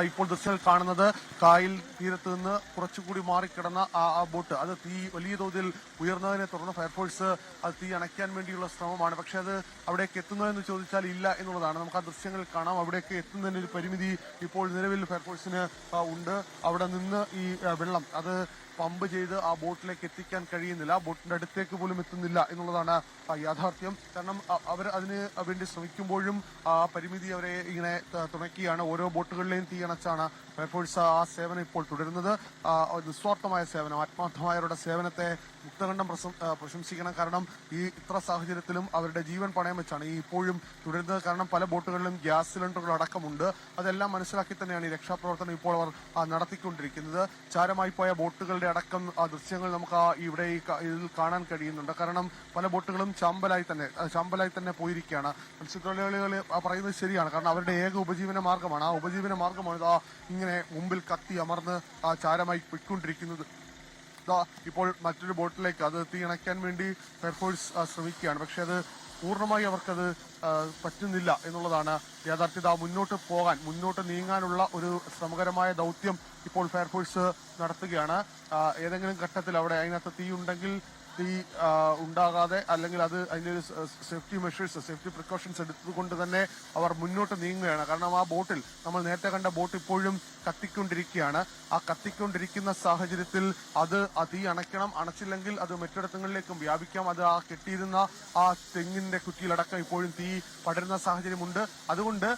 ഇപ്പോൾ ദൃശ്യങ്ങൾ കാണുന്നത് കായൽ തീരത്ത് നിന്ന് കുറച്ചുകൂടി മാറിക്കിടന്ന ആ ബോട്ട് അത് തീ വലിയ തോതിൽ ഉയർന്നതിനെ തുടർന്ന് ഫയർഫോഴ്സ് അത് തീ അണയ്ക്കാൻ വേണ്ടിയുള്ള ശ്രമമാണ്. പക്ഷെ അത് അവിടേക്ക് എത്തുന്നതെന്ന് ചോദിച്ചാൽ ഇല്ല എന്നുള്ളതാണ്. നമുക്ക് ആ ദൃശ്യങ്ങൾ കാണാം. അവിടേക്ക് എത്തുന്നതിന് ഒരു പരിമിതി ഇപ്പോൾ നിലവിൽ ഫയർഫോഴ്സിന് ഉണ്ട്. അവിടെ നിന്ന് ഈ വെള്ളം അത് പമ്പ് ചെയ്ത് ആ ബോട്ടിലേക്ക് എത്തിക്കാൻ കഴിയുന്നില്ല. ബോട്ടിന്റെ അടുത്തേക്ക് പോലും എത്തുന്നില്ല എന്നുള്ളതാണ് യാഥാർത്ഥ്യം. കാരണം അവർ അതിന് വേണ്ടി ശ്രമിക്കുമ്പോഴും ആ പരിമിതി അവരെ ഇങ്ങനെ തുണയ്ക്കുകയാണ്. ഓരോ ബോട്ടുകളിലെയും തീ അണച്ചാണ് ഫയർഫോഴ്സ് ആ സേവനം ഇപ്പോൾ തുടരുന്നത്. നിസ്വാർത്ഥമായ സേവനം, ആത്മാർത്ഥമായവരുടെ സേവനത്തെ മുക്തകണ്ഠം പ്രശംസിക്കണം. കാരണം ഈ ഇത്ര സാഹചര്യത്തിലും അവരുടെ ജീവൻ പണയം വെച്ചാണ് ഈ ഇപ്പോഴും തുടരുന്നത്. കാരണം പല ബോട്ടുകളിലും ഗ്യാസ് സിലിണ്ടറുകൾ അടക്കമുണ്ട്. അതെല്ലാം മനസ്സിലാക്കി തന്നെയാണ് ഈ രക്ഷാപ്രവർത്തനം ഇപ്പോൾ അവർ നടത്തിക്കൊണ്ടിരിക്കുന്നത്. ചാരമായി പോയ ബോട്ടുകളുടെ അടക്കം ദൃശ്യങ്ങൾ നമുക്ക് ഇവിടെ ഇതിൽ കാണാൻ കഴിയുന്നുണ്ട്. കാരണം പല ബോട്ടുകളും ചാമ്പലായി തന്നെ പോയിരിക്കുകയാണ്. മത്സ്യത്തൊഴിലാളികൾ പറയുന്നത് ശരിയാണ്. കാരണം അവരുടെ ഏക ഉപജീവന മാർഗമാണ്. ആ ഉപജീവന മാർഗമാണ് ഇതാ ഇങ്ങനെ മുമ്പിൽ കത്തി അമർന്ന് ചാരമായി പൊയ്ക്കൊണ്ടിരിക്കുന്നത്. ഇപ്പോൾ മറ്റൊരു ബോട്ടിലേക്ക് അത് തീ അണയ്ക്കാൻ വേണ്ടി ഫയർഫോഴ്സ് ശ്രമിക്കുകയാണ്. പക്ഷെ അത് പൂർണ്ണമായി അവർക്കത് പറ്റുന്നില്ല എന്നുള്ളതാണ് യാഥാർത്ഥ്യത. മുന്നോട്ട് നീങ്ങാനുള്ള ഒരു ശ്രമകരമായ ദൗത്യം ഇപ്പോൾ ഫയർഫോഴ്സ് നടത്തുകയാണ്. ഏതെങ്കിലും ഘട്ടത്തിൽ അവിടെ അതിനകത്ത് തീ ഉണ്ടെങ്കിൽ തീ ഉണ്ടാകാതെ അല്ലെങ്കിൽ അത് അതിൻ്റെ ഒരു സേഫ്റ്റി പ്രിക്കോഷൻസ് എടുത്തുകൊണ്ട് തന്നെ അവർ മുന്നോട്ട് നീങ്ങുകയാണ്. കാരണം ആ ബോട്ടിൽ നമ്മൾ നേരത്തെ കണ്ട ബോട്ട് ഇപ്പോഴും കത്തിക്കൊണ്ടിരിക്കുകയാണ്. ആ കത്തിക്കൊണ്ടിരിക്കുന്ന സാഹചര്യത്തിൽ അത് തീ അണച്ചില്ലെങ്കിൽ അത് മറ്റിടങ്ങളിലേക്കും വ്യാപിക്കാം. അത് ആ കെട്ടിയിരുന്ന ആ തെങ്ങിന്റെ കുറ്റിയിലടക്കം ഇപ്പോഴും തീ പടരുന്ന സാഹചര്യമുണ്ട്. അതുകൊണ്ട്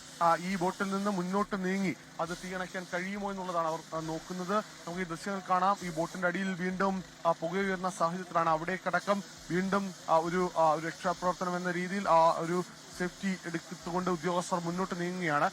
ഈ ബോട്ടിൽ നിന്ന് മുന്നോട്ട് നീങ്ങി അത് തീ അണയ്ക്കാൻ കഴിയുമോ എന്നുള്ളതാണ് അവർ നോക്കുന്നത്. നമുക്ക് ഈ ദൃശ്യങ്ങൾ കാണാം. ഈ ബോട്ടിന്റെ അടിയിൽ വീണ്ടും പുകയുയർന്ന സാഹചര്യത്തിലാണ് അവിടേക്കടക്കം വീണ്ടും ഒരു രക്ഷാപ്രവർത്തനം എന്ന രീതിയിൽ ഒരു സേഫ്റ്റി എടുത്തുകൊണ്ട് ഉദ്യോഗസ്ഥർ മുന്നോട്ട് നീങ്ങുകയാണ്.